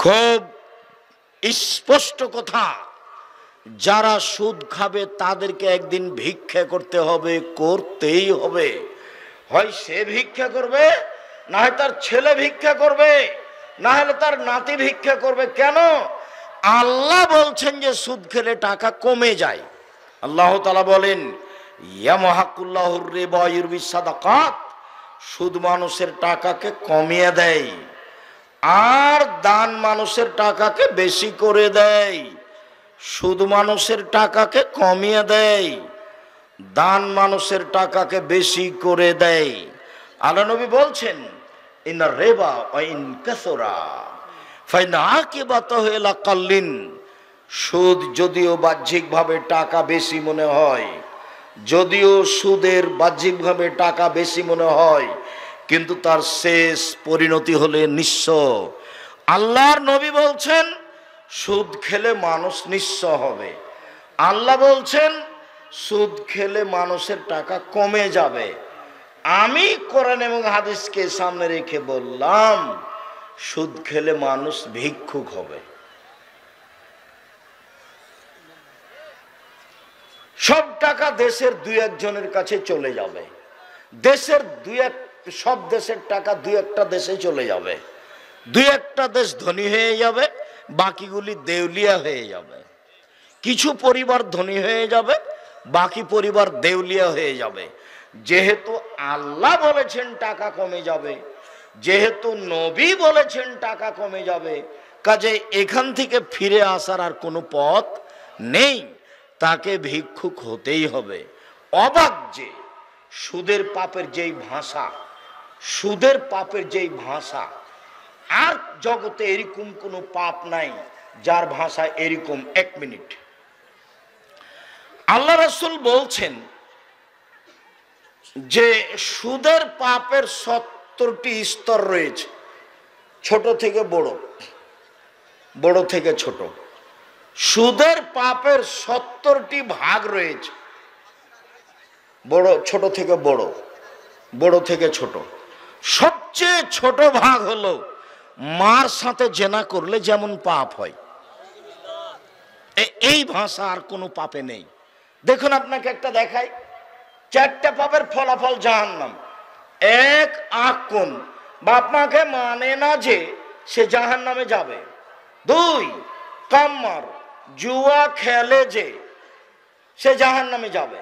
খুব স্পষ্ট কথা, যারা সুদ খাবে তাদেরকে একদিন ভিক্ষা করতে হবে, করতেই হবে। হয় সে ভিক্ষা করবে, না হয় তার ছেলে ভিক্ষা করবে, না হলে তার নাতি ভিক্ষা করবে। কেন? আল্লাহ বলছেন যে সুদ খেলে টাকা কমে যায়। আল্লাহ তাআলা বলেন, ইয়ামহাকুল্লাহুর রিবা ওয়া ইউরবিস সাদাকাত, সুদ মানুষের টাকাকে কমিয়ে দেয় আর দান মানুষের টাকাকে বেশি করে দেয়। সুদ মানুষের টাকাকে কমিয়ে দেয়, দান মানুষের টাকাকে বেশি করে দেয়। আল্লাহ নবী বলছেন, ইন্না রিবা ওয়া ইন কাসরা ফাইন আকিবাতুহু ইলা কাল্লিন, সুদ যদিও বাহ্যিকভাবে টাকা বেশি মনে হয়, যদিও সুদের বাহ্যিকভাবে টাকা বেশি মনে হয়, কিন্তু তার শেষ পরিণতি হলে নিঃস্ব। আল্লাহর নবী বলছেন সুদ খেলে মানুষ নিঃস্ব হবে। আল্লাহ বলছেন সুদ খেলে মানুষের টাকা কমে যাবে। আমি কোরআন এবং হাদিসকে সামনে রেখে বললাম সুদ খেলে মানুষ ভিক্ষুক হবে। সব টাকা দেশের দুই একজনের কাছে চলে যাবে, দেশের সব দেশের টাকা দুই একটা দেশে চলে যাবে। দুই একটা দেশ ধনী হয়ে যাবে, বাকিগুলি দেউলিয়া হয়ে যাবে। কিছু পরিবার ধনী হয়ে যাবে, বাকি পরিবার দেউলিয়া হয়ে যাবে। যেহেতু আল্লাহ বলেছেন টাকা কমে যাবে, যেহেতু নবী বলেছেন টাকা কমে যাবে, কাজে এখান থেকে ফিরে আসার আর কোনো পথ নেই, তাকে ভিক্ষুক হতেই হবে। অবাক যে সুদের পাপের যেই ভাষা, সুদের পাপের যেই ভাষা, আর জগতে এরকম কোনো পাপ নাই যার ভাষা এরকম। এক মিনিট, আল্লাহ রাসূল বলছেন যে সুদের পাপের 70টি স্তর রয়েছে, ছোট থেকে বড়, বড় থেকে ছোট। সুদের পাপের 70টি ভাগ রয়েছে, বড়, ছোট থেকে বড়, বড় থেকে ছোট। সবচেয়ে ছোট ভাগ হলো মার সাথে জেনা করলে যেমন পাপ হয়, এই ভাষা আর কোনো পাপে নেই। দেখুন আপনাকে একটা দেখাই, 4টা পাপের ফলাফল জাহান্নাম। এক, আখ কোন, বাপ মাকে মানে না যে সে জাহান্নামে যাবে। 2, কাম্মার, জুয়া খেলে যে সে জাহান্নামে যাবে।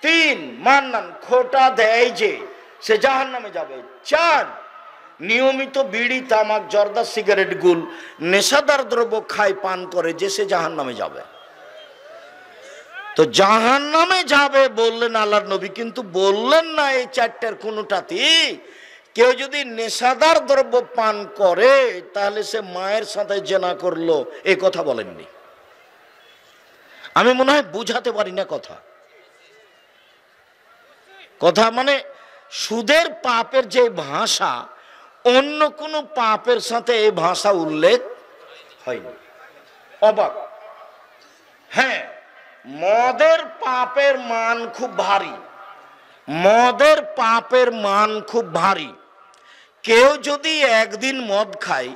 3, মান্নান, খোটা দেয় যে সে জাহান্নামে যাবে। 4, নিয়মিত বিড়ি, তামাক, জর্দা, সিগারেট, গুল, নেশাদার দ্রব্য খায়, পান করে যে সে জাহান্নামে যাবে। তো জাহান্নামে যাবে বললেন আল্লাহর নবী, কিন্তু বললেন না এই 4টার কোনোটাতেই কেউ যদি নেশাদার দ্রব্য পান করে তাহলে সে মায়ের সাথে জেনা করলো, এই কথা বলেননি। আমি মনে হয় বুঝাতে পারি না কথা। কথা মানে সুদের পাপের যে ভাষা, অন্য কোনো পাপের সাথে এই ভাষা উল্লেখ হয়নি। অবাক। হ্যাঁ, মদের পাপের মান খুব ভারী, মদের পাপের মান খুব ভারী। কেউ যদি একদিন মদ খায়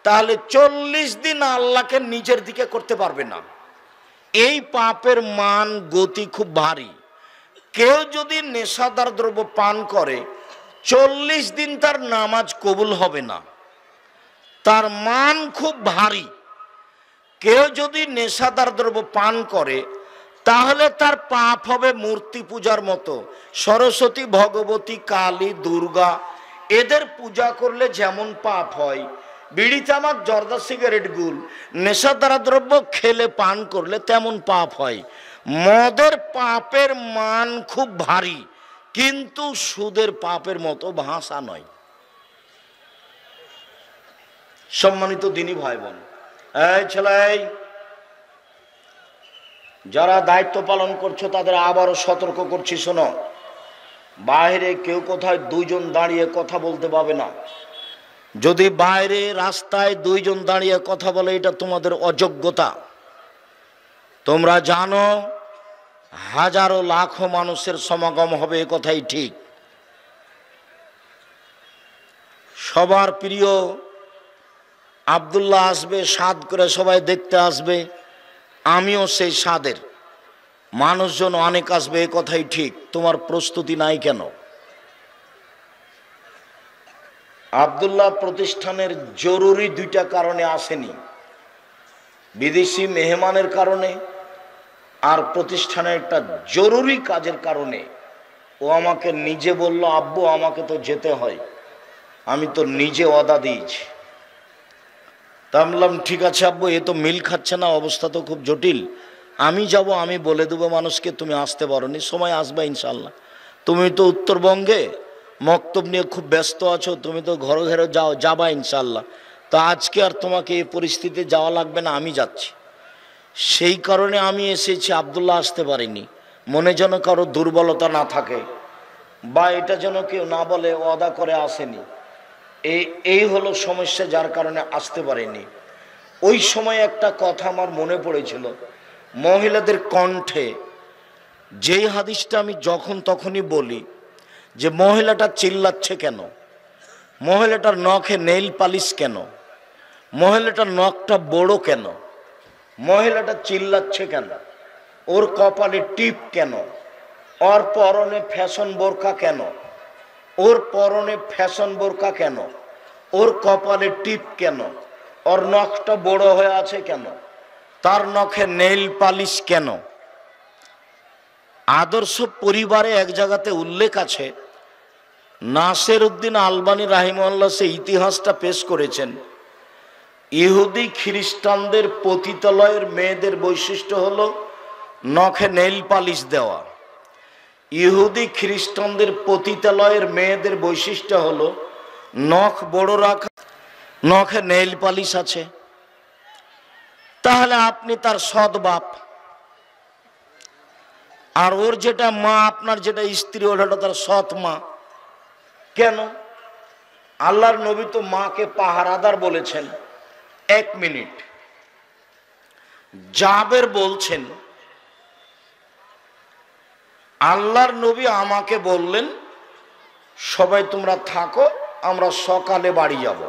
তাহলে 40 দিন আল্লাহকে নিজের দিকে করতে পারবে না। এই পাপের মান, গতি খুব ভারী। কেউ যদি নেশাদার দ্রব্য পান করে 40 দিন তার নামাজ কবুল হবে না, তার মান খুব ভারী। কেউ যদি নেশাদার দ্রব্য পান করে তাহলে তার পাপ হবে মূর্তি পূজার মতো। সরস্বতী, ভগবতী, কালী, দুর্গা এদের পূজা করলে যেমন পাপ হয়, বিড়ি, তামাক, জর্দা, সিগারেট, গুল, নেশাদার দ্রব্য খেলে পান করলে তেমন পাপ হয়। মদের পাপের মান খুব ভারী, কিন্তু সুদের পাপের মতো ভাষা নয়। সম্মানিত দিনী ভাই বোন, এই ছেলে, যারা দায়িত্ব পালন করছো তাদের আবারও সতর্ক করছি, শোনো, বাইরে কেউ কোথায় 2 জন দাঁড়িয়ে কথা বলতে পাবে না। যদি বাইরে রাস্তায় 2 জন দাঁড়িয়ে কথা বলে এটা তোমাদের অযোগ্যতা। তোমরা জানো হাজারো লাখো মানুষের সমাগম হবে, এ কথাই ঠিক। সবার প্রিয় আব্দুল্লাহ আসবে, স্বাদ করে সবাই দেখতে আসবে, আমিও সেই স্বাদের। মানুষজন অনেক আসবে, এ কথাই ঠিক, তোমার প্রস্তুতি নাই কেন? আব্দুল্লাহ প্রতিষ্ঠানের জরুরি দুইটা কারণে আসেনি, বিদেশি মেহমানের কারণে আর প্রতিষ্ঠানের একটা জরুরি কাজের কারণে। ও আমাকে নিজে বলল, আব্বু আমাকে তো যেতে হয়, আমি তো নিজে ওয়াদা দিয়েছি। তা আমি বললাম ঠিক আছে আব্বু, এ তো মিল খাচ্ছে না, অবস্থা তো খুব জটিল, আমি যাব, আমি বলে দেবো মানুষকে তুমি আসতে পারো নি, সময় আসবে ইনশাল্লাহ। তুমি তো উত্তরবঙ্গে মক্তব নিয়ে খুব ব্যস্ত আছো, তুমি তো ঘরে ঘরে যাবা ইনশাল্লাহ। তো আজকে আর তোমাকে এই পরিস্থিতিতে যাওয়া লাগবে না, আমি যাচ্ছি। সেই কারণে আমি এসেছি, আব্দুল্লাহ আসতে পারিনি। মনে যেন কারো দুর্বলতা না থাকে, বা এটা যেন কেউ না বলে ওয়াদা করে আসেনি, এই হলো সমস্যা, যার কারণে আসতে পারিনি। ওই সময় একটা কথা আমার মনে পড়েছিল, মহিলাদের কণ্ঠে যেই হাদিসটা আমি যখন তখনই বলি যে মহিলাটা চিল্লাচ্ছে কেন, মহিলাটার নখে নেইল পালিশ কেন, মহিলাটার নখটা বড় কেন, মহিলাটা চিল্লাচ্ছে কেন, ওর কপালে টিপ কেন, ওর পরনে ফ্যাশন বোরকা কেন, ওর পরনে ফ্যাশন বোরকা কেন, ওর কপালে টিপ কেন, ওর নখটা বড় হয়ে আছে কেন, তার নখে নেইল পালিশ কেন। আদর্শ পরিবারে এক জায়গাতে উল্লেখ আছে, নাসির উদ্দিন আলবানী রাহিমাহুল্লাহ সে ইতিহাসটা পেশ করেছেন। ইহুদি খ্রিস্টানদের পতিতালয়ের মেয়েদের বৈশিষ্ট্য হলো নখে নেইল পালিশ দেওয়া। ইহুদি খ্রিস্টানদের পতিতালয়ের মেয়েদের বৈশিষ্ট্য হলো নখ বড় রাখা, নখে নেইল পালিশ আছে। তাহলে আপনি তার সৎ বাপ, আর ওর যেটা মা, আপনার যেটা স্ত্রী, ওটা তার সৎ মা। কেন? আল্লাহর নবী তো মাকে পাহারাদার বলেছেন। এক মিনিট, জাবের বলছেন আল্লাহর নবী আমাকে বললেন সবাই তোমরা থাকো, আমরা সকালে বাড়ি যাব।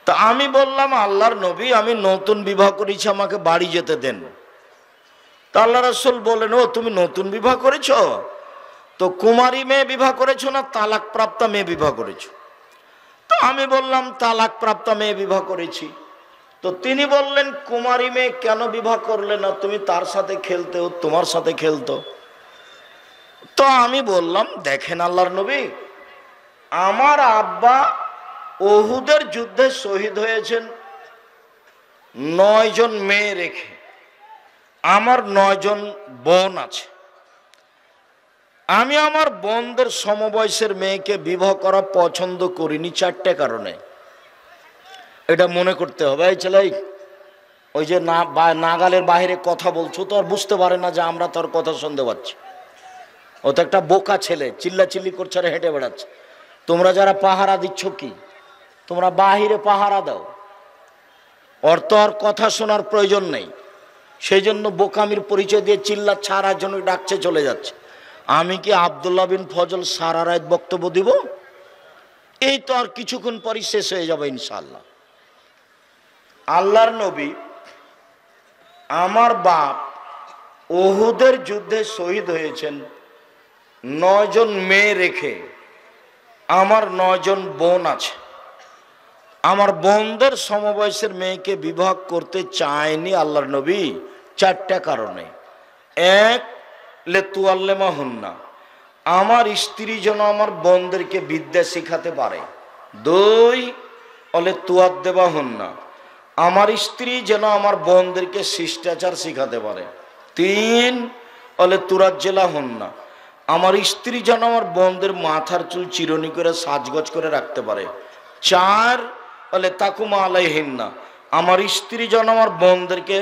তা আমি বললাম আল্লাহর নবী আমি নতুন বিবাহ করেছি, আমাকে বাড়ি যেতে দেন। তা আল্লাহ রাসূল বলেন, ও তুমি নতুন বিবাহ করেছ, তো কুমারী মেয়ে বিবাহ করেছো না তালাক প্রাপ্তা মেয়ে বিবাহ করেছো? তো আমি বললাম তালাক প্রাপ্তা মেয়ে বিবাহ করেছি। তো তিনি বললেন কুমারী মেয়ে কেন বিবাহ করলে না, তুমি তার সাথে খেলতে, ও তোমার সাথে খেলতো। তো আমি বললাম দেখেন আল্লাহর নবী, আমার আব্বা উহুদের যুদ্ধে শহীদ হয়েছেন 9 জন মেয়ে রেখে, আমার 9 জন বোন আছে। আমি আমার বোনদের সমবয়সের মেয়েকে বিবাহ করা পছন্দ করিনি 4টে কারণে। এটা মনে করতে হবে। এই ছেলে, ওই যে নাগালের বাইরে কথা বলছো তো আর বুঝতে পারে না যে আমরা তোর কথা শুনতে পাচ্ছি। ও তো একটা বোকা ছেলে, চিল্লাচিল্লি করছে আর হেঁটে বেড়াচ্ছে। তোমরা যারা পাহারা দিচ্ছ কি, তোমরা বাহিরে পাহারা দাও, ওর তো আর কথা শোনার প্রয়োজন নেই, সেই জন্য বোকামির পরিচয় দিয়ে চিল্লাচ্ছে আর একজন ডাকছে চলে যাচ্ছে। আমি কি আব্দুল্লাহ বিন ফজল সারা রাত বক্তব্য দিব? এই তো আর কিছুক্ষণ পরই শেষ হয়ে যাবে ইনশাআল্লাহ। আল্লাহর নবী, আমার বাপ উহুদের যুদ্ধে শহীদ হয়েছেন 9 জন মেয়ে রেখে, আমার 9 জন বোন আছে। আমার বোনদের সমবয়সের মেয়েকে বিবাহ করতে চায়নি আল্লাহর নবী 4টা কারণে। এক, লেতুয়াল্লেমা হুন্না, আমার স্ত্রী যেন আমার বোনদেরকে বিদ্যা শিখাতে পারে। 2, অলে তুয়াদ দেবা হুন্না, আমার স্ত্রী যেন আমার বোনদেরকে শিষ্টাচার শিখাতে পারে। 3, অলে তুরাজ্জেলা হুন্না, আমার স্ত্রী যেন আমার বোনদের মাথার চুল চিরুনি করে সাজগজ করে রাখতে পারে। 4, অলে তাকুমা আলাইহিন্না, আমার স্ত্রী যেন আমার বোনদেরকে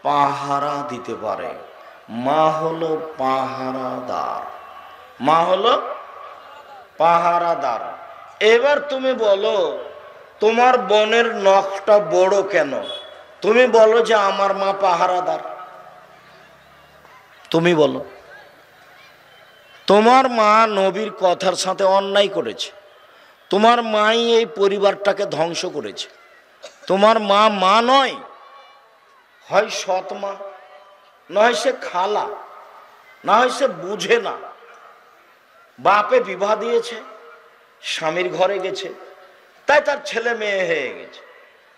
পাহারা দিতে পারে। মা হলো পাহারাদার, মা হলো পাহারাদার। এবার তুমি বলো তোমার বোনের নখটা বড় কেন? তুমি বলো যে আমার মা পাহারাদার। তুমি বলো তোমার মা নবীর কথার সাথে অন্যায় করেছে, তোমার মাই এই পরিবারটাকে ধ্বংস করেছে। তোমার মা মা নয়, হয় সৎ মা, নয় সে খালা, না হয় সে বুঝে না। বাপে বিবাহ দিয়েছে, স্বামীর ঘরে গেছে, তাই তার ছেলে মেয়ে হয়ে গেছে,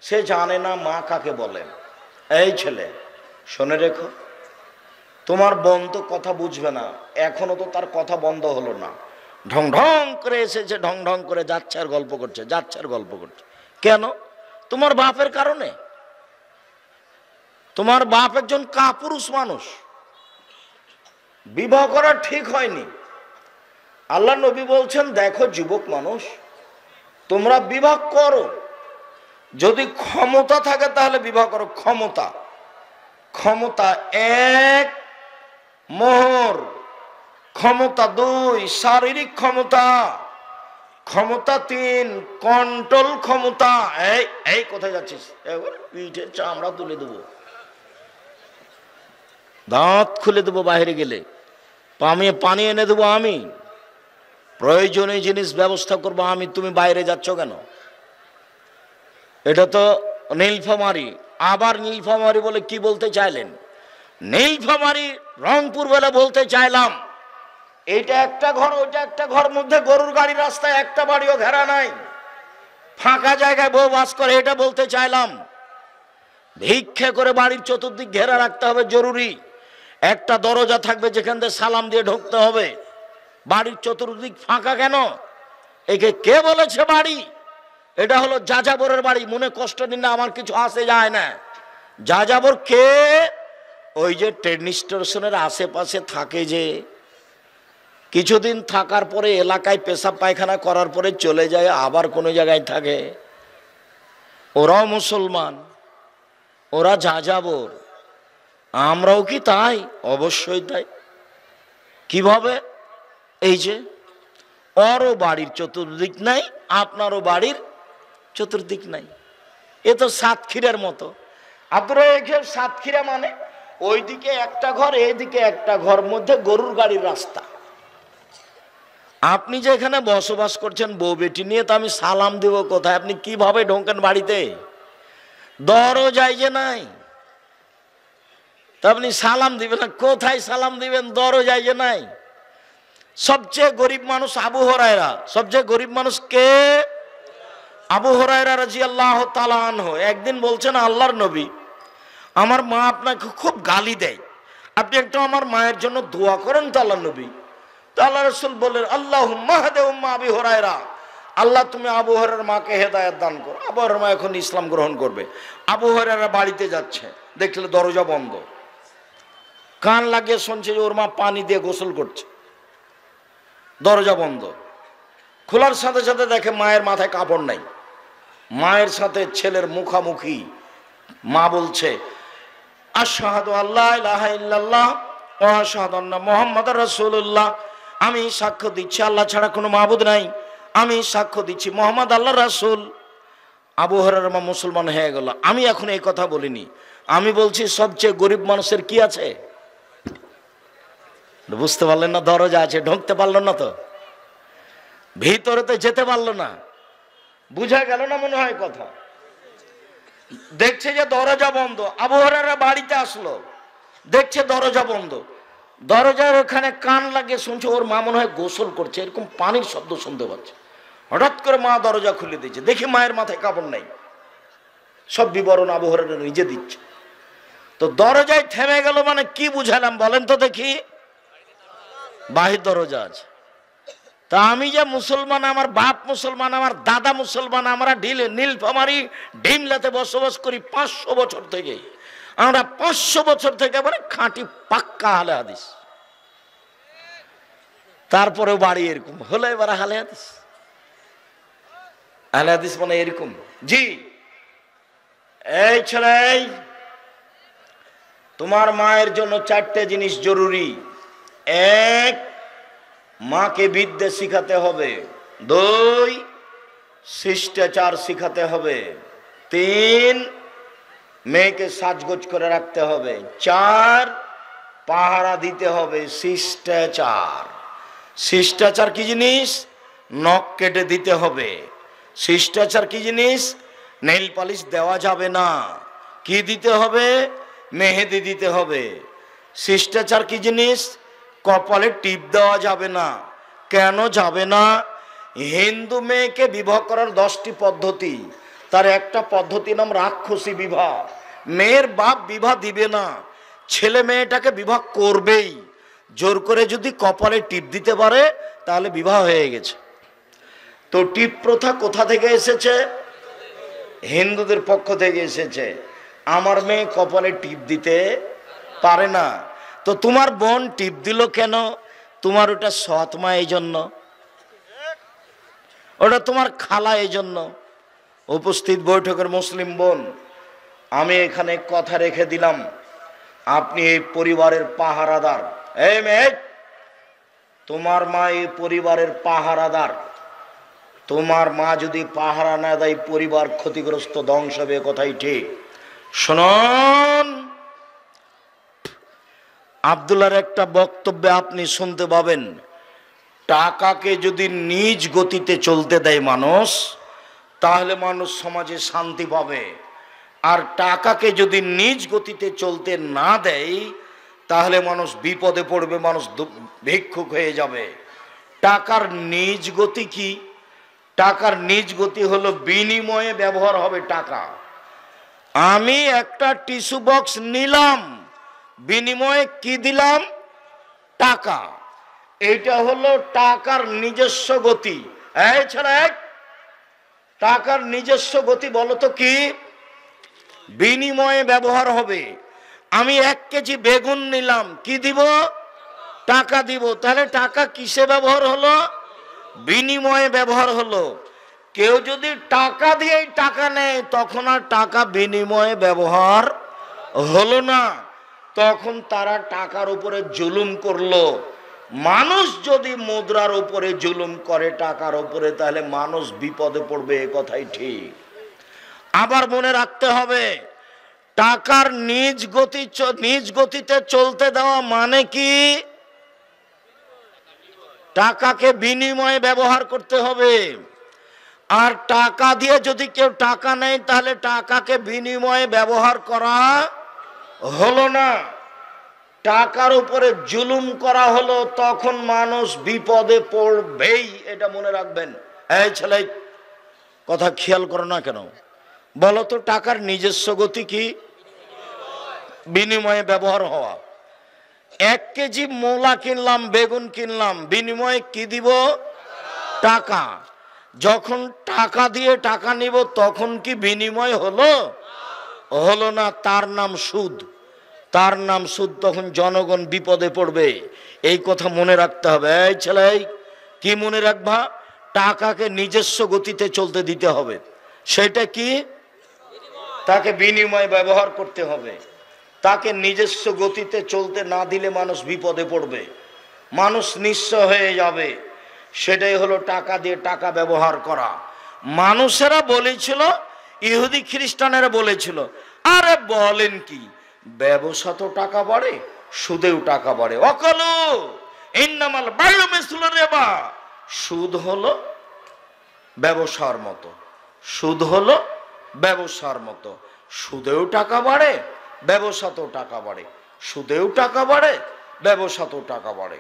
সে জানে না মা কাকে বলেন। এই ছেলে শুনে রেখো, তোমার বোন তো কথা বুঝবে না, এখনো তো তার কথা বন্ধ হলো না, ঢং ঢং করে এসেছে, ঢং ঢং করে যাচ্ছে আর গল্প করছে, যাচ্ছে আর গল্প করছে। কেন? তোমার বাপের কারণে। তোমার বাপ একজন কাপুরুষ মানুষ, বিবাহ করা ঠিক হয়নি। আল্লাহ নবী বলছেন, দেখো যুবক মানুষ, তোমরা বিবাহ করো, যদি ক্ষমতা থাকে তাহলে বিবাহ করো। ক্ষমতা, ক্ষমতা এক মোহর, ক্ষমতা দুই শারীরিক ক্ষমতা, ক্ষমতা তিন কন্ট্রোল ক্ষমতা। এই এই কোথায় যাচ্ছিস? পিঠে চামড়া তুলে দেবো, দাঁত খুলে দেবো, বাইরে গেলে পানি এনে দেবো আমি, প্রয়োজনীয় জিনিস ব্যবস্থা করবো আমি, তুমি বাইরে যাচ্ছ কেন? এটা তো নীলফামারী। আবার নীলফামারী বলে কি বলতে চাইলেন? নীলফামারী রংপুর বলে বলতে চাইলাম। এইটা একটা ঘর, ওইটা একটা ঘর, মধ্যে গরুর গাড়ি, রাস্তায় একটা বাড়িও ঘেরা নাই, ফাঁকা জায়গায় বউ বাস করে, এটা বলতে চাইলাম। ভিক্ষে করে বাড়ির চতুর্দিক ঘেরা রাখতে হবে, জরুরি। একটা দরজা থাকবে যেখান থেকে সালাম দিয়ে ঢুকতে হবে। বাড়ির চতুর্দিক ফাঁকা কেন? একে কে বলেছে বাড়ি? এটা হলো যাযাবরের বাড়ি। মনে কষ্ট নিন না, আমার কিছু আসে যায় না। যাযাবর কে? ওই যে ট্রেন স্টেশনের আশেপাশে থাকে, যে কিছুদিন থাকার পরে এলাকায় পেশাব পায়খানা করার পরে চলে যায়, আবার কোনো জায়গায় থাকে, ওরাও মুসলমান, ওরা যাযাবর। আমরাও কি তাই? অবশ্যই তাই। কিভাবে? এই যে ওরও বাড়ির চতুর্দিক নাই, আপনারও বাড়ির চতুর্দিক নাই। এ তো সাতক্ষীরার মতো। আপনারা সাতক্ষীরা মানে ওইদিকে একটা ঘর, এইদিকে একটা ঘর, মধ্যে গরুর গাড়ির রাস্তা। আপনি যে এখানে বসবাস করছেন বউ বেটি নিয়ে, তো আমি সালাম দেব কোথায়? আপনি কিভাবে ঢোকেন বাড়িতে? দরজায় যে নাই, তা আপনি সালাম দিবেন না, কোথায় সালাম দিবেন? দরজায় যে নাই। সবচেয়ে গরিব মানুষ আবু হুরায়রা। সবচেয়ে গরিব মানুষ কে? আবু হুরায়রা রাদিয়াল্লাহু তাআলা আনহু। একদিন বলছেন, আল্লাহর নবী, আমার মা আপনাকে খুব গালি দেয়, আপনি একটু আমার মায়ের জন্য দোয়া করেন তো আল্লাহর নবী। তো আল্লাহ রাসূল বললেন, আল্লাহুম্মা হাদি উম্মা আবি হুরায়রা, আল্লাহ তুমি আবু হুরায়রার মাকে হেদায়েত দান করো। আবু হুরায়রার মা এখন ইসলাম গ্রহণ করবে। আবু হুরায়রা বাড়িতে যাচ্ছে, দেখলে দরজা বন্ধ, কান লাগিয়ে শুনছে যে ওর মা পানি দিয়ে গোসল করছে, দরজা বন্ধ। খোলার সাথে সাথে দেখে মায়ের মাথায় কাপড় নাই, মায়ের সাথে ছেলের মুখামুখি। মা বলছে, আশহাদু আল্লা ইলাহা ইল্লাল্লাহ ওয়া আশহাদু আন্না মুহাম্মাদার রাসূলুল্লাহ, আমি সাক্ষ্য দিচ্ছি আল্লাহ ছাড়া কোনো মাবুদ নাই, আমি সাক্ষ্য দিচ্ছি মুহাম্মদ আল্লাহর রাসূল। আবু হুরায়রা মা মুসলমান হয়ে গেল। আমি এখন এই কথা বলিনি, আমি বলছি সবচেয়ে গরিব মানুষের কি আছে? বুঝতে পারলেন না? দরজা আছে, ঢুকতে পারলো না, তো ভিতরে তো যেতে পারলো না। বুঝা গেল না মনে হয় কথা? দেখছে যে দরজা বন্ধ। আবু হুরায়রা বাড়িতে আসলো, দেখছে দরজা বন্ধ, দরজার ওখানে কান লাগিয়ে শুনছে ওর মা মনে হয় গোসল করছে, এরকম পানির শব্দ শুনতে পাচ্ছে। হঠাৎ করে মা দরজা খুলে দিচ্ছে, দেখি মায়ের মাথায় কাপড় নাই। সব বিবরণ আবু হুরায়রা নিজে দিচ্ছে। তো দরজায় থেমে গেল মানে কি বুঝালাম বলেন তো দেখি? বাহির দরজা আছে। তা আমি যে মুসলমান, আমার বাপ মুসলমান, আমার দাদা মুসলমান, আমরা নীলফামারী ডিমলাতে বসবাস করি 500 বছর থেকে। আমরা 500 বছর থেকে মানে খাঁটি পাক্কা আহলে হাদিস। তারপরেও বাড়ি এরকম হলো, এবার আহলে হাদিস। আহলে হাদিস মানে এরকম। জি, এই ছেলে, তোমার মায়ের জন্য 4টে জিনিস জরুরি। এক, মাকে বিদ্যে শিখাতে হবে। 2, শিষ্টাচার শিখাতে হবে। 3, মেয়েকে সাজগোজ করে রাখতে হবে। 4, পাহারা দিতে হবে। শিষ্টাচার। শিষ্টাচার কি জিনিস? নখ কেটে দিতে হবে। শিষ্টাচার কি জিনিস? নেইল পালিশ দেওয়া যাবে না। কি দিতে হবে? মেহেদি দিতে হবে। শিষ্টাচার কি জিনিস? কপালে টিপ দেওয়া যাবে না। কেন যাবে না? হিন্দু মেয়েকে বিবাহ করার 10টি পদ্ধতি, তার একটা পদ্ধতি নাম রাক্ষসী বিবাহ। মেয়ের বাপ বিবাহ দিবে না, ছেলে মেয়েটাকে বিবাহ করবেই। জোর করে যদি কপালে টিপ দিতে পারে তাহলে বিবাহ হয়ে গেছে। তো টিপ প্রথা কোথা থেকে এসেছে? হিন্দুদের পক্ষ থেকে এসেছে। আমার মেয়ে কপালে টিপ দিতে পারে না, তো তোমার বোন টিপ দিল কেন? তোমার ওটা সৎ মা, এই জন্য। ওটা তোমার খালা, এই জন্য। উপস্থিত বৈঠকের মুসলিম বোন, আমি এখানে কথা রেখে দিলাম, আপনি এই পরিবারের পাহারাদার। এই মেয়ে, তোমার মা এই পরিবারের পাহারাদার। তোমার মা যদি পাহারা না দেয় পরিবার ক্ষতিগ্রস্ত, ধ্বংস হবে, কথাই ঠিক। শুনুন, আব্দুল্লাহর একটা বক্তব্যে আপনি শুনতে পাবেন, টাকাকে যদি নিজ গতিতে চলতে দেয় মানুষ, তাহলে মানুষ সমাজে শান্তি পাবে। আর টাকাকে যদি নিজ গতিতে চলতে না দেয় তাহলে মানুষ বিপদে পড়বে, মানুষ ভিক্ষুক হয়ে যাবে। টাকার নিজ গতি কি? টাকার নিজ গতি হলো বিনিময়ে ব্যবহার হবে টাকা। আমি একটা টিস্যু বক্স নিলাম, বিনিময়ে কি দিলাম? টাকা। এইটা হলো টাকার নিজস্ব গতি। এই ছেলে, টাকার নিজস্ব গতি বলো তো কি? বিনিময়ে ব্যবহার হবে। আমি 1 কেজি বেগুন নিলাম, কি দিব? টাকা দিব। তাহলে টাকা কিসে ব্যবহার হলো? বিনিময়ে ব্যবহার হলো। কেউ যদি টাকা দিয়েই টাকা নেয় তখন আর টাকা বিনিময়ে ব্যবহার হলো না, তখন তারা টাকার উপরে জুলুম করলো। মানুষ যদি মুদ্রার উপরে জুলুম করে টাকার উপরে, তাহলে মানুষ বিপদে পড়বে, এ কথাই ঠিক। আবার মনে রাখতে হবে, টাকার নিজ গতিতে চলতে দেওয়া মানে কি? টাকাকে বিনিময়ে ব্যবহার করতে হবে। আর টাকা দিয়ে যদি কেউ টাকা নেয় তাহলে টাকাকে বিনিময়ে ব্যবহার করা হলো না, টাকার উপরে জুলুম করা হলো, তখন মানুষ বিপদে পড়বেই, এটা মনে রাখবেন। এই ছেলে, কথা খেয়াল করো না কেন? বলো তো, টাকার নিজস্ব গতি কি? বিনিময়ে ব্যবহার হওয়া। 1 কেজি মূলা কিনলাম, বেগুন কিনলাম, বিনিময়ে কি দিব? টাকা। যখন টাকা দিয়ে টাকা নিব তখন কি বিনিময় হলো? হলো না, তার নাম সুদ। তার নাম সুদ। তখন জনগণ বিপদে পড়বে, এই কথা মনে রাখতে হবে। এই ছেলে, কি মনে রাখবা? টাকাকে নিজস্ব গতিতে চলতে দিতে হবে। সেটা কি? তাকে বিনিময় ব্যবহার করতে হবে। তাকে নিজস্ব গতিতে চলতে না দিলে মানুষ বিপদে পড়বে, মানুষ নিঃস্ব হয়ে যাবে। সেটাই হলো টাকা দিয়ে টাকা ব্যবহার করা। মানুষেরা বলেছিল, ইহুদি খ্রিস্টানেরা বলেছিল, আরে বলেন কি, ব্যবসা তো টাকা বাড়ে, সুদেও টাকা বাড়ে। অকলু ইন্নামাল বাইউ মিসলু রিবা। সুদ হলো ব্যবসার মতো, সুদ হলো ব্যবসার মতো। সুদেও টাকা বাড়ে, ব্যবসাতেও টাকা বাড়ে। সুদেও টাকা বাড়ে, ব্যবসাতেও টাকা বাড়ে।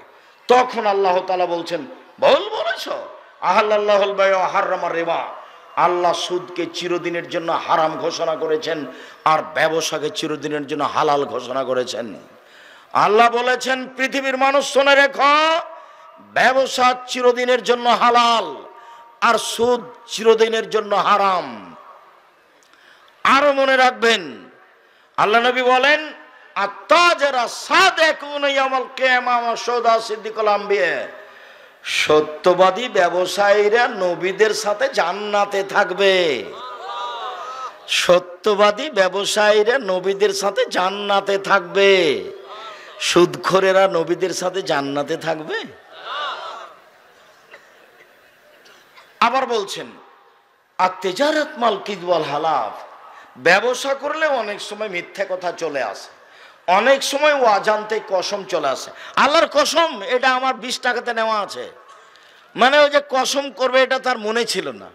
তখন আল্লাহ তাআলা বলছেন, ভুল বলেছ, আহাল্লাহুল বাইউ ওয়া হাররামা রিবা। আল্লাহ সুদকে চিরদিনের জন্য হারাম ঘোষণা করেছেন আর ব্যবসাকে চিরদিনের জন্য হালাল ঘোষণা করেছেন। আল্লাহ বলেছেন, পৃথিবীর মানুষ শুনে রেখো, ব্যবসা চিরদিনের জন্য হালাল আর সুদ চিরদিনের জন্য হারাম। আরো মনে রাখবেন, আল্লাহ নবী বলেন, আত্তাজারা সাদিকুনা ইয়াউমাল কিয়ামা ওয়া শুহাদা সিদ্দিকুল আম্বিয়া। সত্যবাদী ব্যবসায়ীরা নবীদের সাথে জান্নাতে থাকবে। সত্যবাদী ব্যবসায়ীরা নবীদের সাথে জান্নাতে থাকবে। সুদখোরেরা নবীদের সাথে জান্নাতে থাকবে? আবার বলছেন, আত-তিজারাত মাল কিযব ওয়াল হালাফ। ব্যবসা করলে অনেক সময় মিথ্যা কথা চলে আসে, অনেক সময় অজান্তে কসম চলে আসে। আল্লাহর কসম, এটা আমার 20 টাকাতে নেওয়া আছে, মানে ওই যে কসম করবে এটা তার মনে ছিল না,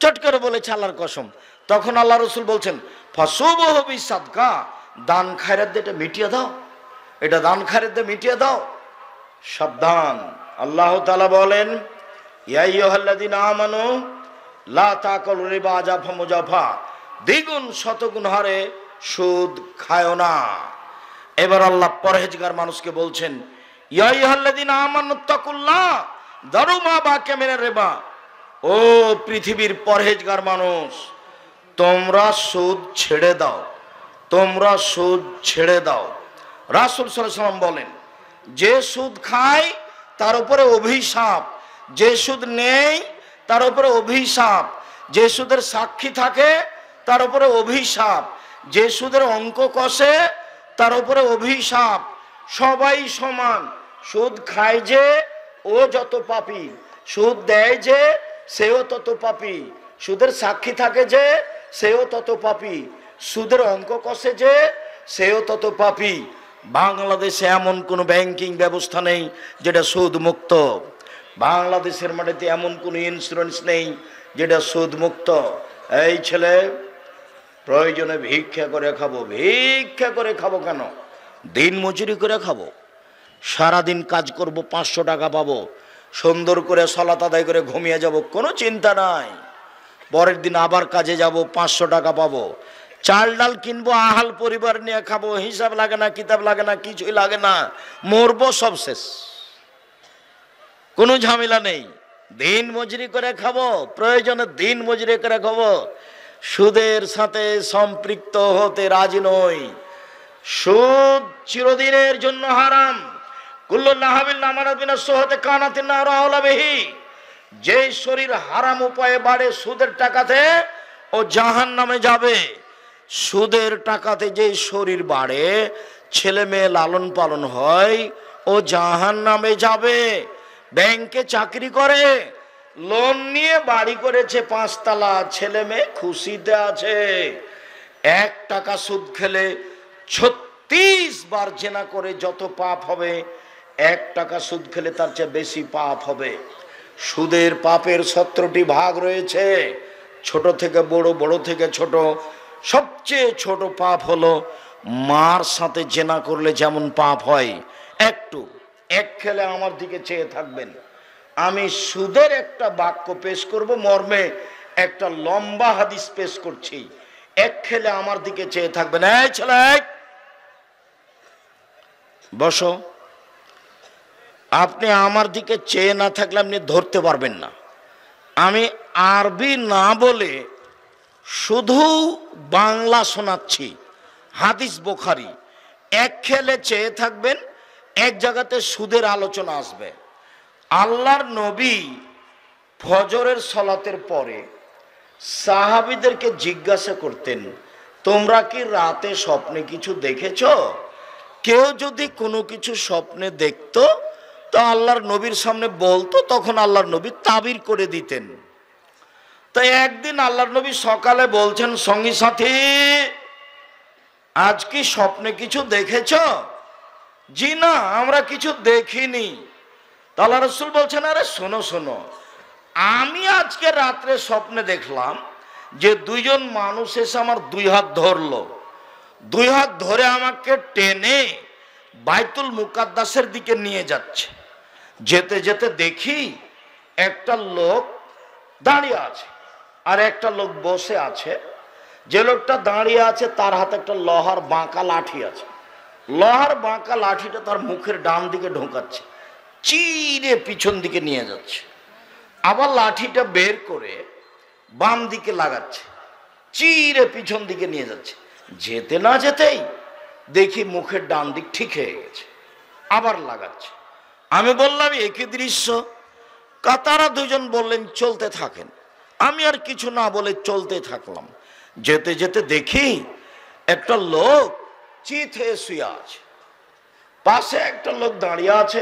চট করে বলেছে আল্লাহর কসম। তখন আল্লাহ রসুল বলছেন ফাসুবহু বিসাদকা, দান খায়রাত দিয়ে এটা মিটিয়ে দাও, এটা দান খায়রাত দিয়ে মিটিয়ে দাও। সাবধান, আল্লাহ তাআলা বলেন ইয়া আইয়ুহাল্লাযীনা আমানু লা তাকুলু রিবা আযাফা মুযাফা, দ্বিগুণ শতগুণ হারে সুদ খায়ো না। এবার আল্লাহ পরহেজগার মানুষকে বলছেন ইয়া আইয়ুহাল্লাযীনা আমানুত্তাকুল্লাহ দারু মা বাকিয়া মিনার রিবা, ও পৃথিবীর পরহেজগার মানুষ, তোমরা সুদ ছেড়ে দাও, তোমরা সুদ ছেড়ে দাও। রাসূল সাল্লাল্লাহু আলাইহি ওয়াসাল্লাম বলেন যে সুদ খায় তার উপরে অভিশাপ, যে সুদ নেই তার উপরে অভিশাপ, যে সুদের সাক্ষী থাকে তার উপরে অভিশাপ, যে সুদের অঙ্ক কষে তার উপরে অভিশাপ। সবাই সমান, সুদ খায় যে ও যত পাপী, সুদ দেয় যে সেও তত পাপী, সুদের সাক্ষী থাকে যে সেও তত পাপী, সুদের অঙ্ক কষে যে সেও তত পাপী। বাংলাদেশে এমন কোনো ব্যাংকিং ব্যবস্থা নেই যেটা সুদ মুক্ত, বাংলাদেশের মাটিতে এমন কোনো ইন্স্যুরেন্স নেই যেটা সুদ মুক্ত। এই ছেলে, প্রয়োজনে ভিক্ষা করে খাবো। ভিক্ষা করে খাবো কেন? দিন মজুরি করে খাবো। সারাদিন কাজ করব, 500 টাকা পাবো, সুন্দর করে সালাত আদায় করে ঘুমিয়ে যাব, কোনো চিন্তা নাই। পরের দিন আবার কাজে যাব, 500 টাকা পাবো, চাল ডাল কিনবো, আহাল পরিবার নিয়ে খাবো, হিসাব লাগে না, কিতাব লাগে না, কিছুই লাগে না, মরবো, সব শেষ, কোনো ঝামেলা নেই। দিন মজুরি করে খাবো, প্রয়োজনে দিন মজুরি করে খাবো। সুদের সাথে সম্পৃক্ত হতে রাজি নই। সুদ চিরদিনের জন্য হারাম। কুল্লু নাহাবিল আমানাত বিনা সোহতে কানাতিন নার আওলা বিহি, যে শরীর হারাম উপায়ে বাড়ে সুদের টাকাতে ও জাহান্নামে যাবে। সুদের টাকাতে যে শরীর বাড়ে, ছেলে মেয়ে লালন পালন হয়, ও জাহান্নামে যাবে। ব্যাংকে চাকরি করে, লোন নিয়ে বাড়ি করেছে 5 তলা, ছেলে মেয়ে খুশিতে আছে। 1 টাকা সুদ খেলে 36 বার জেনা করে যত পাপ হবে, 1 টাকা সুদ খেলে তার চেয়ে বেশি পাপ হবে। সুদের পাপের 17টি ভাগ রয়েছে, ছোট থেকে বড়, বড় থেকে ছোট। সবচেয়ে ছোট পাপ হলো মার সাথে জেনা করলে যেমন পাপ হয়। এক খেলে আমার দিকে চেয়ে থাকবেন, আমি সুদের একটা বাক্য পেশ করব, মর্মে একটা লম্বা হাদিস পেশ করছি। এক খেলে আমার দিকে চেয়ে থাকবেন। এই ছেলে, বসো। আপনি আমার দিকে চেয়ে না থাকলে আপনি ধরতে পারবেন না। আমি আরবি না বলে শুধু বাংলা শোনাচ্ছি, হাদিস বুখারী। এক খেলে চেয়ে থাকবেন, এক জায়গাতে সুদের আলোচনা আসবে। আল্লাহর নবী ফজরের সালাতের পরে সাহাবীদেরকে জিজ্ঞাসা করতেন, তোমরা কি রাতে স্বপ্নে কিছু দেখেছো? কেউ যদি কোনো কিছু স্বপ্নে দেখতো তো আল্লাহর নবীর সামনে বলতো, তখন আল্লাহর নবী তাবির করে দিতেন। তাই একদিন আল্লাহর নবী সকালে বলছেন, সঙ্গী সাথী, আজ কি স্বপ্নে কিছু দেখেছো? জি না, আমরা কিছু দেখিনি। আল্লাহ রাসূল বলছেন, আরে শোনো শোনো, আমি আজকে রাত্রে স্বপ্নে দেখলাম যে 2 জন মানুষ এসে আমার 2 হাত ধরলো, 2 হাত ধরে আমাকে টেনে বাইতুল মুকাদ্দাসের দিকে নিয়ে যাচ্ছে। যেতে যেতে দেখি একটা লোক দাঁড়িয়ে আছে আর একটা লোক বসে আছে। যে লোকটা দাঁড়িয়ে আছে তার হাতে একটা লোহার বাঁকা লাঠি আছে। লোহার বাঁকা লাঠিটা তার মুখের ডান দিকে ঢোকাচ্ছে, চিরে পিছন দিকে নিয়ে যাচ্ছে। আবার লাঠিটা বের করে বাম দিকে লাগাচ্ছে, চিরে পিছন দিকে নিয়ে যাচ্ছে। যেতে না যেতেই দেখি মুখের ডান দিক ঠিক হয়ে গেছে, আবার লাগাচ্ছে। আমি বললাম একই দৃশ্য। তারা 2 জন বললেন চলতে থাকেন। আমি আর কিছু না বলে চলতে থাকলাম। যেতে যেতে দেখি একটা লোক চিত হয়ে শুয়ে আছে, পাশে একটা লোক দাঁড়িয়ে আছে,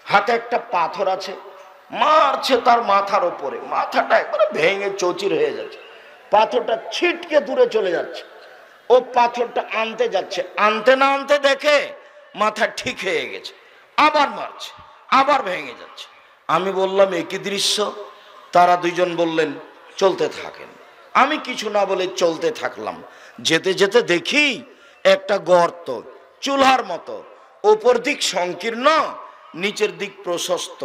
হাতে একটা পাথর আছে, মারছে তার মাথার উপরে। মাথাটা একবারে ভেঙে চৌচির হয়ে যাচ্ছে, পাথরটা ছিটকে দূরে চলে যাচ্ছে। ও পাথরটা আনতে যাচ্ছে, আনতে না আনতে দেখে মাথা ঠিক হয়ে গেছে, আবার মারছে, আবার ভেঙে যাচ্ছে। আমি বললাম একই দৃশ্য। তারা 2 জন বললেন চলতে থাকেন। আমি কিছু না বলে চলতে থাকলাম। যেতে যেতে দেখি একটা গর্ত, চুলার মতো, ওপর দিক সংকীর্ণ, নিচের দিক প্রশস্ত,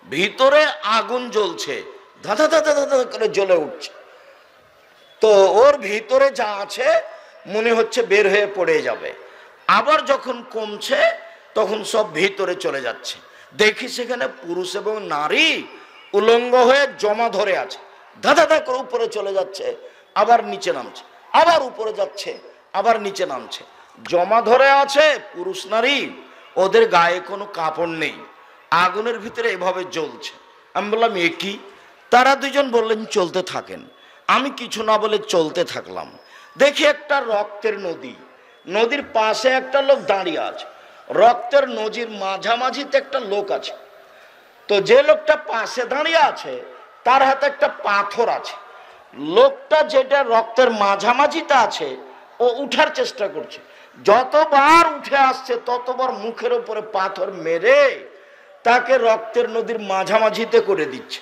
ভিতরে আগুন জ্বলছে, ধাঁধা ধাঁধা ধাঁধা করে জ্বলে উঠছে। তো ওর ভিতরে যা আছে মনে হচ্ছে বের হয়ে পড়ে যাবে। আবার যখন কমছে তখন সব ভিতরে চলে যাচ্ছে। দেখি সেখানে পুরুষ এবং নারী উলঙ্গ হয়ে জমা ধরে আছে, ধাঁধা ধাঁধা করে উপরে চলে যাচ্ছে, আবার নিচে নামছে, আবার উপরে যাচ্ছে, আবার নিচে নামছে। জমা ধরে আছে পুরুষ নারী, ওদের গায়ে কোনো কাপড় নেই, আগুনের ভিতরে এভাবে জ্বলছে। আমি বললাম এ কি? তারা দুজন বললেন চলতে থাকেন। আমি কিছু না বলে চলতে থাকলাম। দেখি একটা রক্তের নদী, নদীর পাশে একটা লোক দাঁড়িয়ে আছে, রক্তের নদীর মাঝামাঝিতে একটা লোক আছে। তো যে লোকটা পাশে দাঁড়িয়ে আছে তার হাতে একটা পাথর আছে। লোকটা যেটা রক্তের মাঝামাঝিতে আছে ও উঠার চেষ্টা করছে, যতবার উঠে আসছে ততবার মুখের উপরে পাথর মেরে তাকে রক্তের নদীর মাঝামাঝিতে করে দিচ্ছে।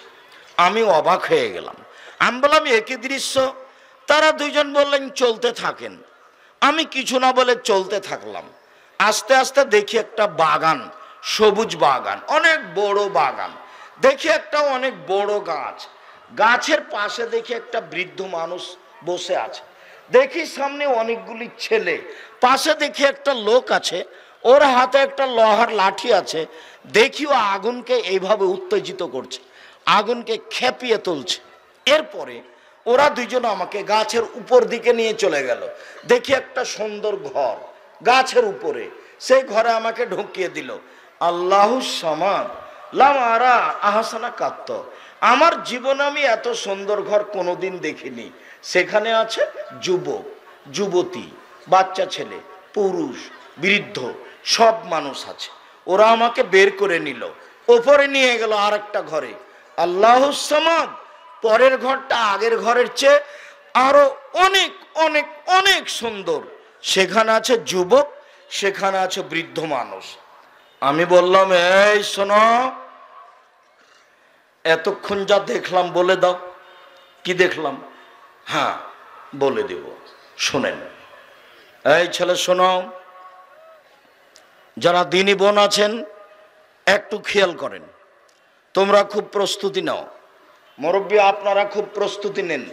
আমি অবাক হয়ে গেলাম। আমি বললাম একই দৃশ্য। তারা দুইজন বললেন চলতে থাকেন। আমি কিছু না বলে চলতে থাকলাম। আস্তে আস্তে দেখি একটা বাগান, সবুজ বাগান, অনেক বড় বাগান। দেখি একটা অনেক বড় গাছ, গাছের পাশে দেখি একটা বৃদ্ধ মানুষ বসে আছে। দেখি সামনে অনেকগুলি ছেলে, পাশে দেখি একটা লোক আছে, ওর হাতে একটা লোহার লাঠি আছে। দেখি ও আগুনকে এইভাবে উত্তেজিত করছে, আগুনকে খেপিয়ে তুলছে। এরপরে ওরা দুইজন আমাকে গাছের উপর দিকে নিয়ে চলে গেল। দেখি একটা সুন্দর ঘর গাছের উপরে, সেই ঘরে আমাকে ঢুকিয়ে দিল। আল্লাহু সামাদ লামারা আহসানা কাত্ত। আমার জীবনে আমি এত সুন্দর ঘর কোনোদিন দেখিনি। সেখানে আছে যুবক, যুবতী, বাচ্চা ছেলে, পুরুষ, বৃদ্ধ, সব মানুষ আছে। ওরা আমাকে বের করে নিল, ওপরে নিয়ে গেল আর একটা ঘরে। আল্লাহু সামাদ। পরের ঘরটা আগের ঘরের চেয়ে আরো অনেক অনেক অনেক সুন্দর। সেখানে আছে যুবক, সেখানে আছে বৃদ্ধ মানুষ। আমি বললাম এই শোনো, এতক্ষণ যা দেখলাম বলে দাও। কি দেখলাম? হ্যাঁ বলে দেব, শোনেন। এই ছেলে শোনো, যারা দিনী বোন আছেন একটু খেয়াল করেন। তোমরা খুব প্রস্তুতি নাও, মুরব্বী আপনারা খুব প্রস্তুতি নেন।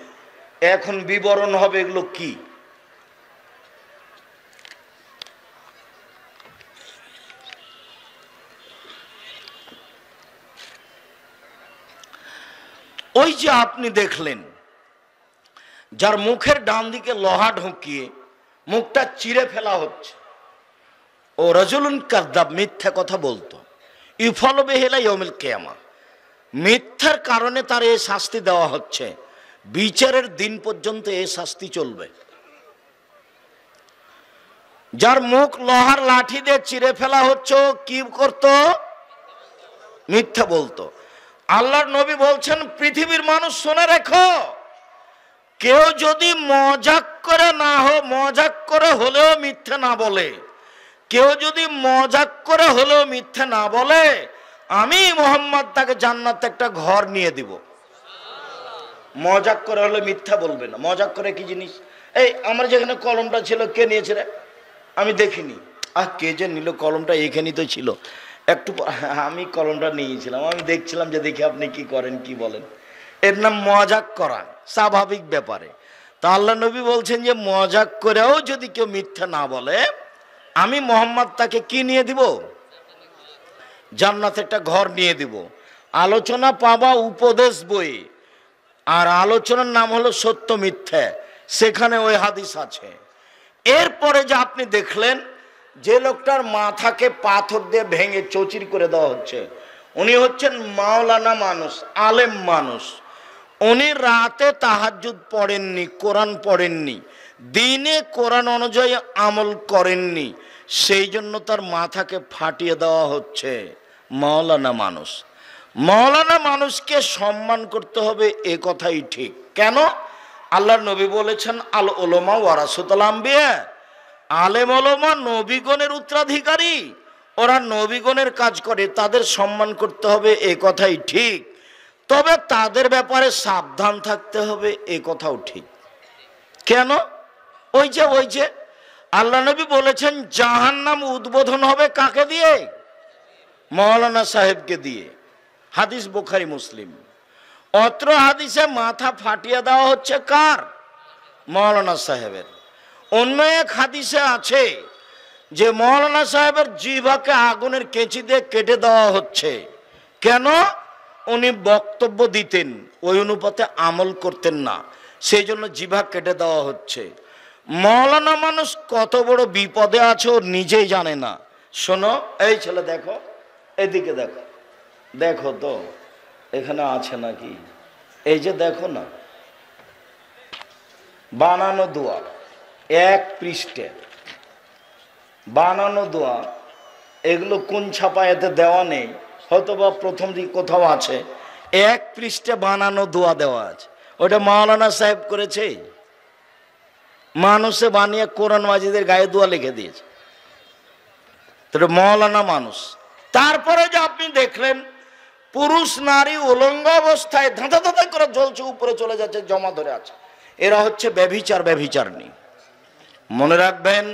এখন বিবরণ হবে এগুলো কি। ওই যে আপনি দেখলেন যার মুখের ডান দিকে লোহা ঢুকিয়ে মুখটা চিরে ফেলা হচ্ছে, ও রাজুলুন কাযযাব, মিথ্যা কথা বলতো। ইউফালু বিহি ইলা ইয়াউমিল কিয়ামা, মিথ্যার কারণে তার এই শাস্তি দেওয়া হচ্ছে, বিচারের দিন পর্যন্ত এই শাস্তি চলবে। যার মুখ লোহার লাঠি দিয়ে চিরে ফেলা হচ্ছে, কি করত? মিথ্যা বলতো। আল্লাহর নবী বলছেন পৃথিবীর মানুষ শুনে রেখো, কেউ যদি মজাক করে না মজাক করে হলেও মিথ্যা না বলে, কেউ যদি মজাক করে হলেও মিথ্যা না বলে, আমি মুহাম্মদ তাকে জান্নাতে একটা ঘর নিয়ে দিব। মজাক করে হলে মিথ্যা বলবে না। মজাক করে কি জিনিস? এই আমার যেখানে কলমটা ছিল কে নিয়েছে রে? আমি দেখিনি। কে যে নিল কলমটা? এখানেই তো ছিল। একটু আমি কলমটা নিয়েছিলাম, আমি দেখছিলাম যে দেখি আপনি কি করেন, কি বলেন। এর নাম মজাক করা, স্বাভাবিক ব্যাপারে। তা আল্লাহ নবী বলছেন যে মজাক করেও যদি কেউ মিথ্যা না বলে, আমি মুহাম্মদ তাকে কি নিয়ে দিব? জান্নাতে একটা ঘর নিয়ে দিব। আলোচনা পাবা উপদেশ বই, আর আলোচনার নাম হলো সত্য মিথ্যা, সেখানে ওই হাদিস আছে। এরপরে যে আপনি দেখলেন যে লোকটার মাথাকে পাথর দিয়ে ভেঙে চৌচির করে দেওয়া হচ্ছে, উনি হচ্ছেন মাওলানা মানুষ, আলেম মানুষ। উনি রাতে তাহাজ্জুদ পড়েননি, কোরআন পড়েননি, দিনে কোরআন অনুযায়ী আমল করেননি, সেই জন্য তার মাথাকে ফাটিয়ে দেওয়া হচ্ছে। মাওলানা মানুষ, মাওলানা মানুষকে সম্মান করতে হবে, এ কথাই ঠিক। কেন? আল্লাহর নবী বলেছেন আল উলামা ওয়ারাসাতুল আম্বিয়া, আলেম ওলামা নবীগণের উত্তরাধিকারী, ওরা নবীগণের কাজ করে, তাদের সম্মান করতে হবে, এ কথাই ঠিক। তবে তাদের ব্যাপারে সাবধান থাকতে হবে, এ কথাও ঠিক। কেন? ওই যে আল্লাহ নবী বলেছেন জাহান্নাম উদ্বোধন হবে কাকে দিয়ে? মাওলানা সাহেবকে দিয়ে। হাদিস বুখারী মুসলিম। অত্র হাদিসে মাথা ফাটিয়ে দেওয়া হচ্ছে কার? মাওলানা সাহেবের। অন্য এক হাদিসে আছে যে মাওলানা সাহেবের জিহ্বাকে আগুনের কেঁচি দিয়ে কেটে দেওয়া হচ্ছে। কেন? উনি বক্তব্য দিতেন, ওই অনুপাতে আমল করতেন না, সেই জন্য জিহ্বা কেটে দেওয়া হচ্ছে। মাওলানা মানুষ কত বড় বিপদে আছে ও নিজেই জানে না। শোনো, এই ছেলে দেখো, এদিকে দেখো, দেখো তো এখানে আছে নাকি? এই যে দেখো না, বানানো দোয়া, এক পৃষ্ঠে বানানো দোয়া। এগুলো কোন ছাপায়াতে দেওয়া নেই, হয়তো বা প্রথম দিকে কোথাও আছে। এক পৃষ্ঠে বানানো দোয়া দেওয়া আছে, ওটা মাওলানা সাহেব করেছে। মানুষে বানিয়ে কোরআন মাজিদের গায়ে দোয়া লিখে দিয়েছে, তো মাওলানা মানুষ। তারপরে যে আপনি দেখলেন পুরুষ নারী উলঙ্গ অবস্থায় ধাঁধা ধাঁধা করে জ্বলছে, উপরে চলে যাচ্ছে, জমা ধরে আছে। এরা হচ্ছে ব্যভিচার, ব্যভিচারিণী। মনে রাখবেন,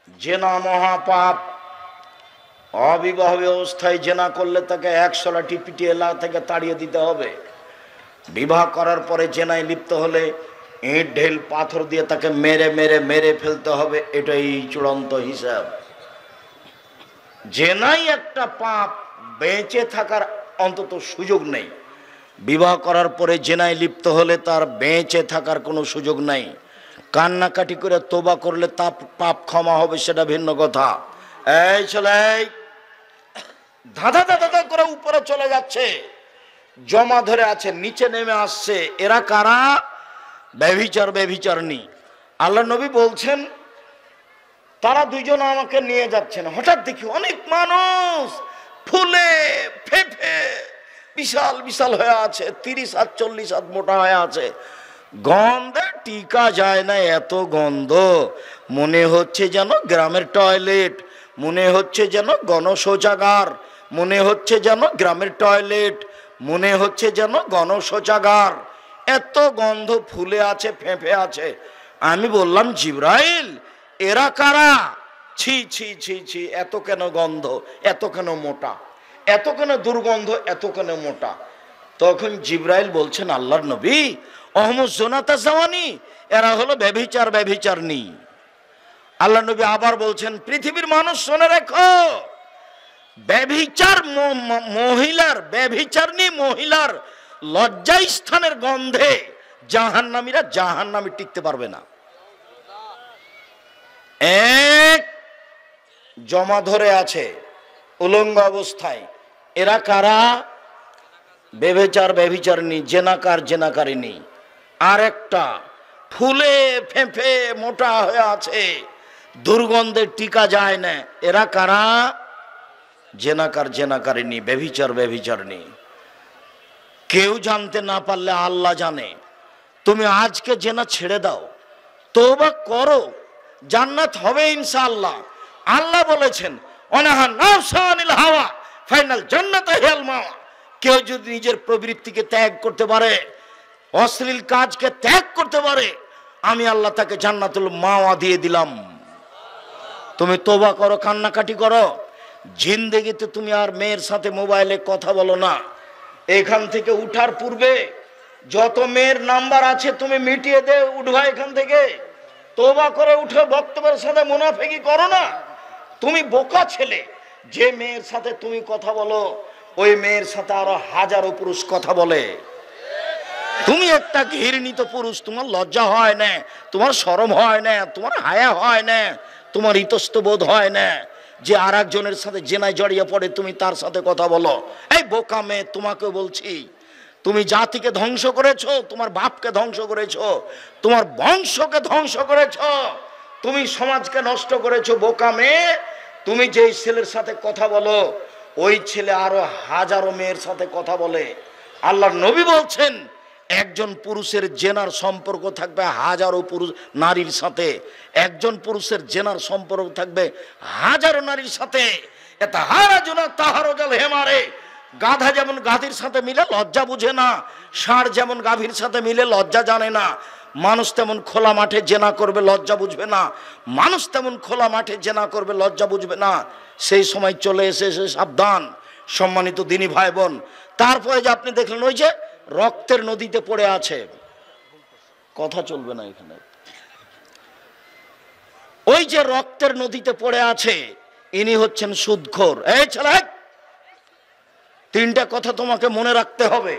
জেনা মহাপাপ। অবিবাহ অবস্থায় জেনা করলে তাকে 100 লাঠি পিটিয়ে এলাকা থেকে তাড়িয়ে দিতে হবে। বিবাহ করার পরে জেনায় লিপ্ত হলে ইট ঢেল পাথর দিয়ে তাকে মেরে মেরে মেরে ফেলতে হবে। এটাই চূড়ান্ত হিসাব। জেনাই একটা পাপ, বেঁচে থাকার অন্তত সুযোগ নেই। বিবাহ করার পরে জেনায় লিপ্ত হলে তার বেঁচে থাকার কোনো সুযোগ নাই। কান্নাকাটি করে তোবা করলে তা পাপ ক্ষমা হবে, সেটা ভিন্ন কথা। এই ছেলে ধাঁধা ধাঁধা করে উপরে চলে যাচ্ছে, জমা ধরে আছে, নিচে নেমে আসছে। এরা কারা? ব্যভিচার, ব্যভিচারিণী। আল্লাহ নবী বলছেন তারা দুইজন আমাকে নিয়ে যাচ্ছেন। হঠাৎ দেখি অনেক মানুষ ফুলে ফেঁপে বিশাল বিশাল হয়ে আছে, 30 হাত 40 হাত মোটা হয়ে আছে। গন্ধে টিকা যায় না, এত গন্ধ। মনে হচ্ছে যেন গ্রামের টয়লেট, মনে হচ্ছে যেন গণশৌচাগার, মনে হচ্ছে যেন গ্রামের টয়লেট, মনে হচ্ছে যেন গণশৌচাগার। এত গন্ধ, ফুলে আছে, ফেঁপে আছে। আমি বললাম, জিবরাইল এরা কারা? ছি ছি ছি ছি, এত কেন গন্ধ, এত কেন মোটা, এত কেন দুর্গন্ধ, এত কেন মোটা? তখন জিবরাইল বলছেন, আল্লাহর নবী অহমদ জোনাতা জাওয়ানি, এরা হলো ব্যভিচার, ব্যভিচারিণী। আল্লাহ নবী আবার বলছেন, পৃথিবীর মানুষ শুনে রেখো, ব্যভিচার মহিলার, ব্যভিচারিণী মহিলার লজ্জা স্থানের গন্ধে জাহান্নামীরা জাহান্নামে টিকতে পারবে না। এক জমা ধরে আছে উলঙ্গ অবস্থায়। এরা কারা? ব্যভিচার, ব্যভিচারিণী, জেনাকার, জেনাকারিণী। আর একটা ফুলে ফেঁপে মোটা হয়ে আছে, দুর্গন্ধে টিকা যায় না। এরা কারা? জেনাকার, জেনাকারিণী, ব্যভিচার, ব্যভিচারিণী। কেউ জানতে না পারলে আল্লাহ জানে। তুমি আজকে জেনা ছেড়ে দাও, তওবা করো, জান্নাত হবে ইনশাআল্লাহ। আল্লাহ বলেছেন, অনাহা নাফসা আনিল হাওয়া ফাইনাল জান্নাত হিয়াল মাওয়া। কেউ যদি নিজের প্রবৃত্তিকে ত্যাগ করতে পারে, অশ্লীল কাজকে ত্যাগ করতে পারে, আমি আল্লাহ তাকে জান্নাতুল মাওয়া দিয়ে দিলাম। তুমি তওবা করো, কান্নাকাটি করো। জিন্দেগিতে তুমি আর মেয়ের সাথে মোবাইলে কথা বলো না। এখান থেকে উঠার পূর্বে যত মেয়ের নাম্বার আছে তুমি মিটিয়ে দে, উঠবা এখান থেকে। তওবা করে উঠে বক্তব্যের সাথে মুনাফিকি করো না। তুমি বোকা ছেলে, যে মেয়ের সাথে তুমি কথা বলো ওই মেয়ের সাথে আরো হাজারো পুরুষ কথা বলে। তুমি একটা ঘৃণিত পুরুষ, তোমার লজ্জা হয় না, তোমার শরম হয় না, তোমার হায়া হয় না, তোমার ইতস্তবোধ হয় না যে আর একজনের সাথে জেনায় জড়িয়ে পড়ে তুমি তার সাথে কথা বলো। এই বোকা মেয়ে, তোমাকে বলছি, তুমি জাতিকে ধ্বংস করেছো, তোমার বাপকে ধ্বংস করেছো, তোমার বংশকে ধ্বংস করেছো, তুমি সমাজকে নষ্ট করেছো। বোকা মেয়ে, তুমি যেই ছেলের সাথে কথা বলো ওই ছেলে আরো হাজারো মেয়ের সাথে কথা বলে। আল্লাহর নবী বলছেন, একজন পুরুষের জেনার সম্পর্ক থাকবে হাজারো পুরুষ নারীর সাথে, একজন পুরুষের জেনার সম্পর্ক থাকবে হাজারো নারীর সাথে। এটা হারা জোনা তাহারো জল হেমারে, গাধা যেমন গাধীর সাথে মিলে লজ্জা বুঝে না, ষাঁড় যেমন গাভীর সাথে মিলে লজ্জা জানে না, মানুষ তেমন খোলা মাঠে জেনা করবে লজ্জা বুঝবে না, মানুষ তেমন খোলা মাঠে জেনা করবে লজ্জা বুঝবে না। সেই সময় চলে এসেছে, সাবধান সম্মানিত দিনী ভাই বোন। তারপরে যে আপনি দেখলেন ওই যে রক্তের নদীতে পড়ে আছে, কথা চলবে না এখানে, ওই যে রক্তের নদীতে পড়ে আছে ইনি হচ্ছেন সুদখোর। এই ছেলে, তিনটা কথা তোমাকে মনে রাখতে হবে,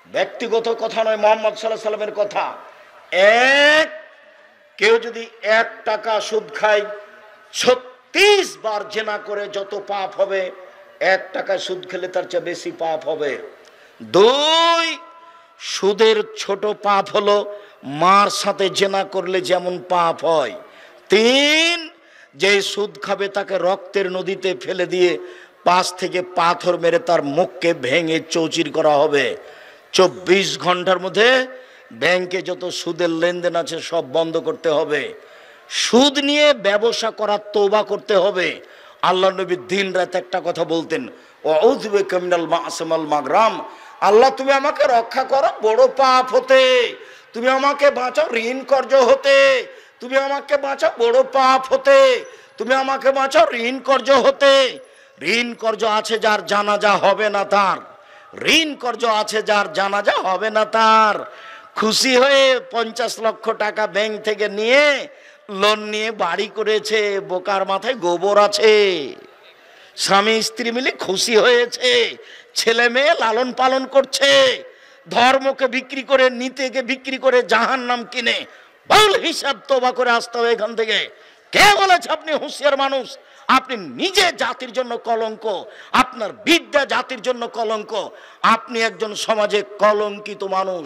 ব্যক্তিগত কথা নয়, মুহাম্মদ সাল্লাল্লাহু আলাইহি সাল্লামের কথা। এক, কেউ যদি 1 টাকা সুদ খায় 36 বার জেনা করে যত পাপ হবে, 1 টাকা সুদ খেলে তার চেয়ে বেশি পাপ হবে। 2, সুদের ছোট পাপ হলো মার সাথে জেনা করলে যেমন পাপ হয়। 3, যে সুদ খাবে তাকে রক্তের নদীতে ফেলে দিয়ে 5 থেকে পাথর মেরে তার মুখকে ভেঙে চৌচির করা হবে। 24 ঘন্টার মধ্যে ব্যাংকে যত সুদের লেনদেন আছে সব বন্ধ করতে হবে। সুদ নিয়ে ব্যবসা করার তওবা করতে হবে। আল্লাহ নবী দিন রাত একটা কথা বলতেন, আউযু বিকা মিনাল মা'আসি ওয়াল মাগরাম, আল্লাহ তুমি আমাকে রক্ষা করো বড় পাপ হতে, তুমি আমাকে বাঁচাও ঋণ কর্জ হতে, তুমি আমাকে বাঁচাও বড় পাপ হতে, তুমি আমাকে বাঁচাও ঋণ কর্জ হতে। ঋণ কর্জ আছে যার জানাজা হবে না তার, ঋণ কর্জ আছে যার জানাজা হবে না তার। খুশি হয়ে 50 লক্ষ টাকা ব্যাংক থেকে নিয়ে লোন নিয়ে বাড়ি করেছে, বোকার মাথায় গোবর আছে। স্বামী স্ত্রী মিলে খুশি হয়েছে, ছেলে মেয়ে লালন পালন করছে, ধর্মকে বিক্রি করে নীতিকে বিক্রি করে জাহান্নাম কিনে ভুল হিসাব তওবা করে আসতে হবে এখান থেকে। কে বলেছে আপনি হুঁশিয়ার মানুষ? আপনি নিজে জাতির জন্য কলঙ্ক, আপনার বিদ্যা জাতির জন্য কলঙ্ক, আপনি একজন সমাজে কলঙ্কিত মানুষ।